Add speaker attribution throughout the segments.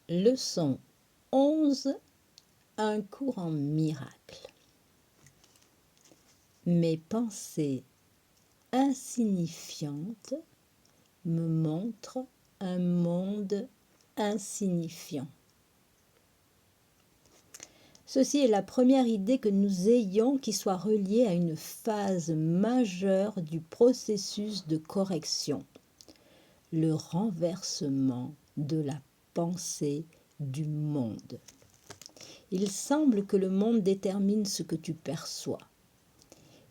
Speaker 1: Leçon 11. Un courant miracle. Mes pensées insignifiantes me montrent un monde insignifiant. Ceci est la première idée que nous ayons qui soit reliée à une phase majeure du processus de correction, le renversement de la pensée du monde. Il semble que le monde détermine ce que tu perçois.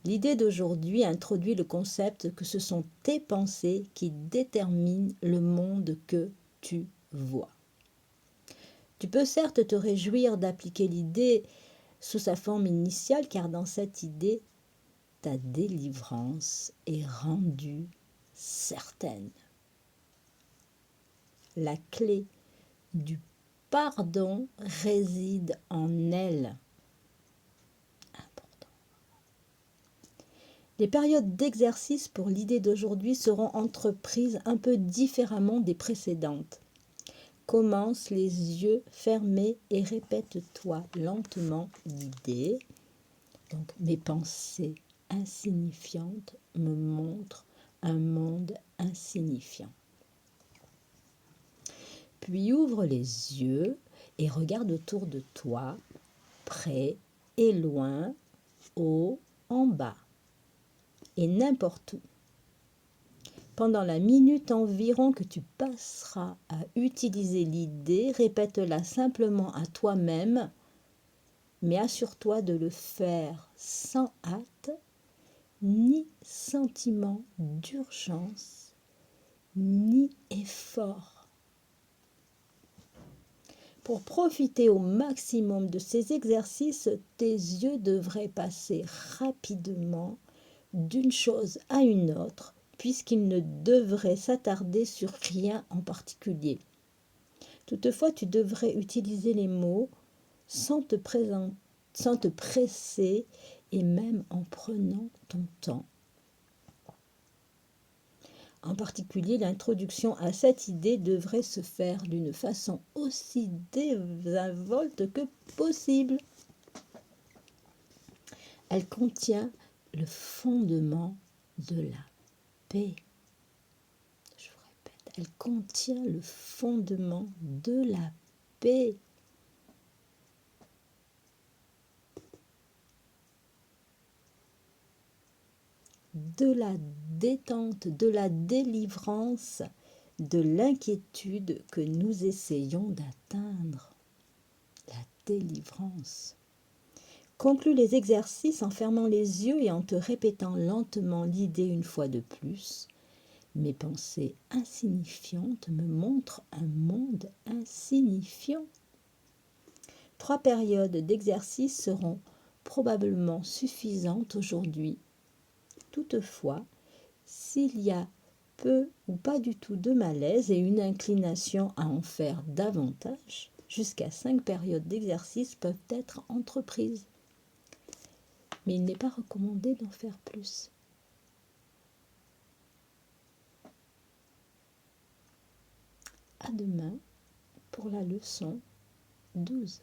Speaker 1: L'idée d'aujourd'hui introduit le concept que ce sont tes pensées qui déterminent le monde que tu vois. Tu peux certes te réjouir d'appliquer l'idée sous sa forme initiale, car dans cette idée, ta délivrance est rendue certaine. La clé du pardon réside en elle. Important. Les périodes d'exercice pour l'idée d'aujourd'hui seront entreprises un peu différemment des précédentes. Commence les yeux fermés et répète-toi lentement l'idée. Donc, mes pensées insignifiantes me montrent un monde insignifiant. Puis ouvre les yeux et regarde autour de toi, près et loin, haut, en bas, et n'importe où. Pendant la minute environ que tu passeras à utiliser l'idée, répète-la simplement à toi-même, mais assure-toi de le faire sans hâte, ni sentiment d'urgence, ni effort. Pour profiter au maximum de ces exercices, tes yeux devraient passer rapidement d'une chose à une autre, puisqu'ils ne devraient s'attarder sur rien en particulier. Toutefois, tu devrais utiliser les mots sans te presser et même en prenant ton temps. En particulier, l'introduction à cette idée devrait se faire d'une façon aussi désinvolte que possible. Elle contient le fondement de la paix. Je vous répète, elle contient le fondement de la paix. De la détente, de la délivrance, de l'inquiétude que nous essayons d'atteindre. La délivrance. Conclus les exercices en fermant les yeux et en te répétant lentement l'idée une fois de plus. Mes pensées insignifiantes me montrent un monde insignifiant. 3 périodes d'exercice seront probablement suffisantes aujourd'hui. Toutefois, s'il y a peu ou pas du tout de malaise et une inclination à en faire davantage, jusqu'à 5 périodes d'exercice peuvent être entreprises. Mais il n'est pas recommandé d'en faire plus. À demain pour la leçon 12.